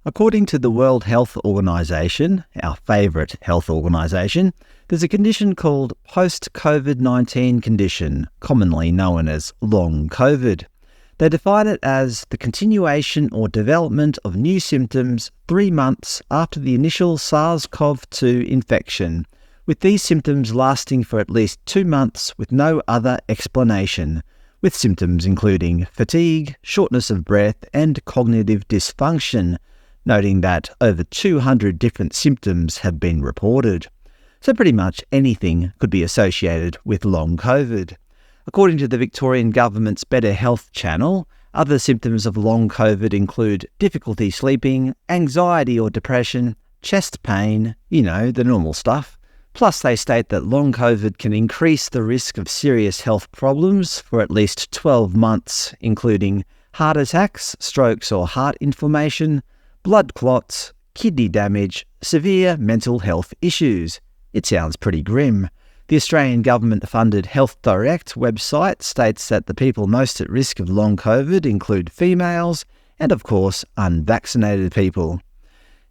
According to the World Health Organization, our favourite health organisation, there's a condition called post-COVID-19 condition, commonly known as long COVID. They define it as the continuation or development of new symptoms 3 months after the initial SARS-CoV-2 infection, with these symptoms lasting for at least 2 months with no other explanation, with symptoms including fatigue, shortness of breath and cognitive dysfunction, noting that over 200 different symptoms have been reported. So pretty much anything could be associated with long COVID. According to the Victorian Government's Better Health channel, other symptoms of long COVID include difficulty sleeping, anxiety or depression, chest pain, the normal stuff. Plus they state that long COVID can increase the risk of serious health problems for at least 12 months, including heart attacks, strokes or heart inflammation, blood clots, kidney damage, severe mental health issues. It sounds pretty grim. The Australian government-funded Health Direct website states that the people most at risk of long COVID include females and, of course, unvaccinated people.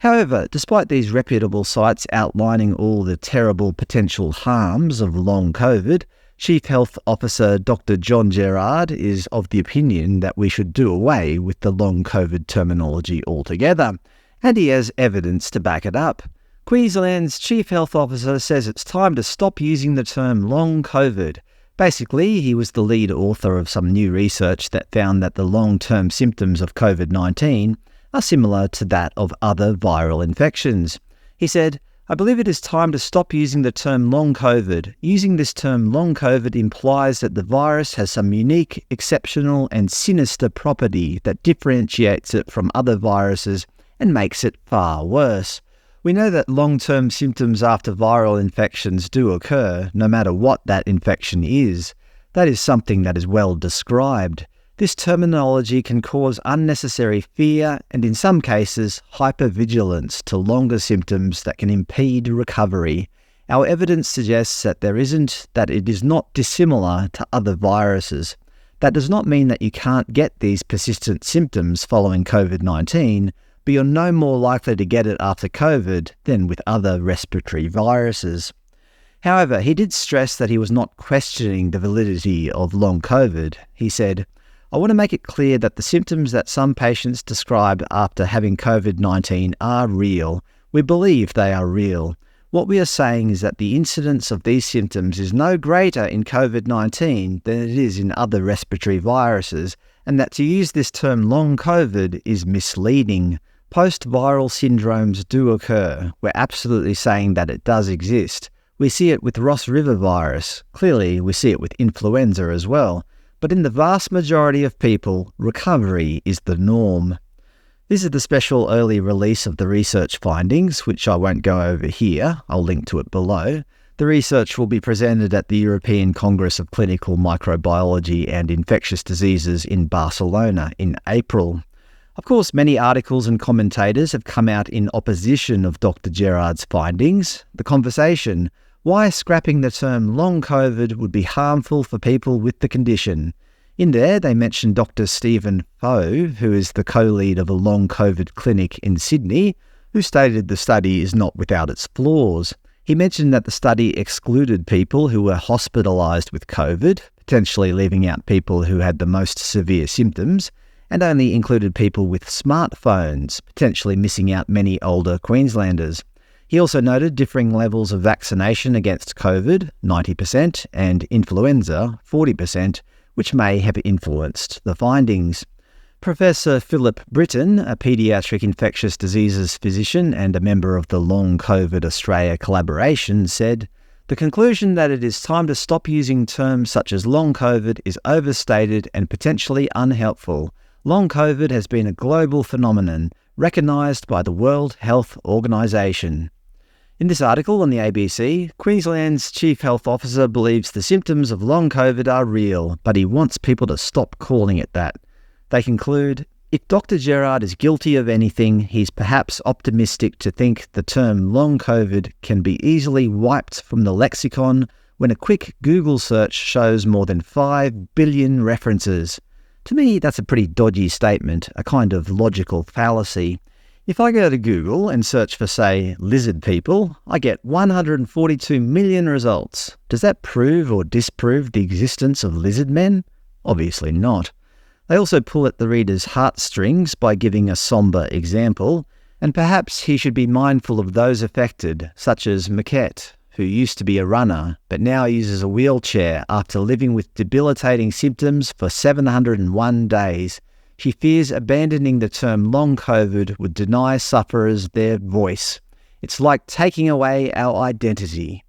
However, despite these reputable sites outlining all the terrible potential harms of long COVID, Chief Health Officer Dr. John Gerrard is of the opinion that we should do away with the long COVID terminology altogether, and he has evidence to back it up. Queensland's Chief Health Officer says it's time to stop using the term long COVID. Basically, he was the lead author of some new research that found that the long-term symptoms of COVID-19 are similar to that of other viral infections. He said, "I believe it is time to stop using the term long COVID. Using this term long COVID implies that the virus has some unique, exceptional and sinister property that differentiates it from other viruses and makes it far worse. We know that long-term symptoms after viral infections do occur, no matter what that infection is. That is something that is well described. This terminology can cause unnecessary fear and, in some cases, hypervigilance to longer symptoms that can impede recovery. Our evidence suggests that it is not dissimilar to other viruses. That does not mean that you can't get these persistent symptoms following COVID-19, but you're no more likely to get it after COVID than with other respiratory viruses." However, he did stress that he was not questioning the validity of long COVID. He said, "I want to make it clear that the symptoms that some patients describe after having COVID-19 are real. We believe they are real. What we are saying is that the incidence of these symptoms is no greater in COVID-19 than it is in other respiratory viruses, and that to use this term long COVID is misleading. Post-viral syndromes do occur. We're absolutely saying that it does exist. We see it with Ross River virus. Clearly, we see it with influenza as well. But in the vast majority of people, recovery is the norm." This is the special early release of the research findings, which I won't go over here. I'll link to it below. The research will be presented at the European Congress of Clinical Microbiology and Infectious Diseases in Barcelona in April. Of course, many articles and commentators have come out in opposition of Dr. Gerrard's findings. The conversation, why scrapping the term long COVID would be harmful for people with the condition. In there, they mentioned Dr. Stephen Foe, who is the co-lead of a long COVID clinic in Sydney, who stated the study is not without its flaws. He mentioned that the study excluded people who were hospitalised with COVID, potentially leaving out people who had the most severe symptoms, and only included people with smartphones, potentially missing out many older Queenslanders. He also noted differing levels of vaccination against COVID, 90%, and influenza, 40%, which may have influenced the findings. Professor Philip Britton, a paediatric infectious diseases physician and a member of the Long COVID Australia collaboration, said, "The conclusion that it is time to stop using terms such as long COVID is overstated and potentially unhelpful. Long COVID has been a global phenomenon, recognised by the World Health Organization." In this article on the ABC, Queensland's Chief Health Officer believes the symptoms of long COVID are real, but he wants people to stop calling it that. They conclude, "If Dr. Gerrard is guilty of anything, he's perhaps optimistic to think the term long COVID can be easily wiped from the lexicon when a quick Google search shows more than 5 billion references." To me, that's a pretty dodgy statement, a kind of logical fallacy. If I go to Google and search for, say, lizard people, I get 142 million results. Does that prove or disprove the existence of lizard men? Obviously not. They also pull at the reader's heartstrings by giving a sombre example, and perhaps he should be mindful of those affected, such as Maquette, who used to be a runner, but now uses a wheelchair after living with debilitating symptoms for 701 days. She fears abandoning the term long COVID would deny sufferers their voice. It's like taking away our identity.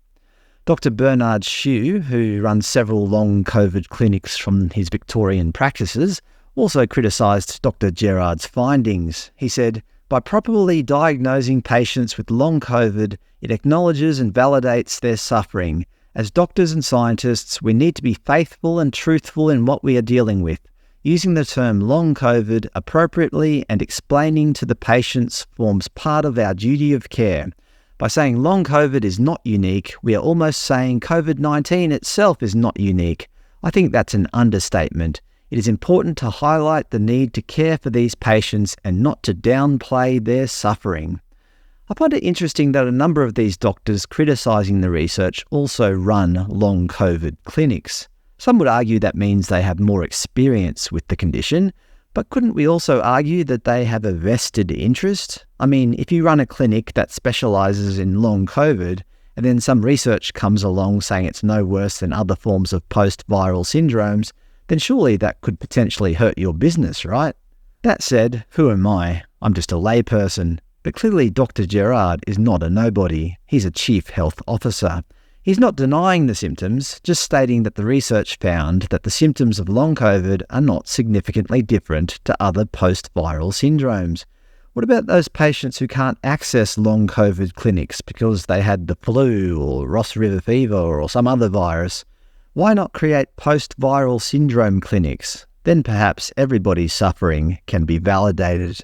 Dr. Bernard Hsu, who runs several long COVID clinics from his Victorian practices, also criticised Dr. Gerrard's findings. He said, "By properly diagnosing patients with long COVID, it acknowledges and validates their suffering. As doctors and scientists, we need to be faithful and truthful in what we are dealing with. Using the term long COVID appropriately and explaining to the patients forms part of our duty of care. By saying long COVID is not unique, we are almost saying COVID-19 itself is not unique. I think that's an understatement. It is important to highlight the need to care for these patients and not to downplay their suffering." I find it interesting that a number of these doctors criticising the research also run long COVID clinics. Some would argue that means they have more experience with the condition, but couldn't we also argue that they have a vested interest? I mean, if you run a clinic that specialises in long COVID, and then some research comes along saying it's no worse than other forms of post-viral syndromes, then surely that could potentially hurt your business, right? That said, who am I? I'm just a layperson. But clearly Dr. Gerrard is not a nobody. He's a chief health officer. He's not denying the symptoms, just stating that the research found that the symptoms of long COVID are not significantly different to other post-viral syndromes. What about those patients who can't access long COVID clinics because they had the flu or Ross River fever or some other virus? Why not create post-viral syndrome clinics? Then perhaps everybody's suffering can be validated.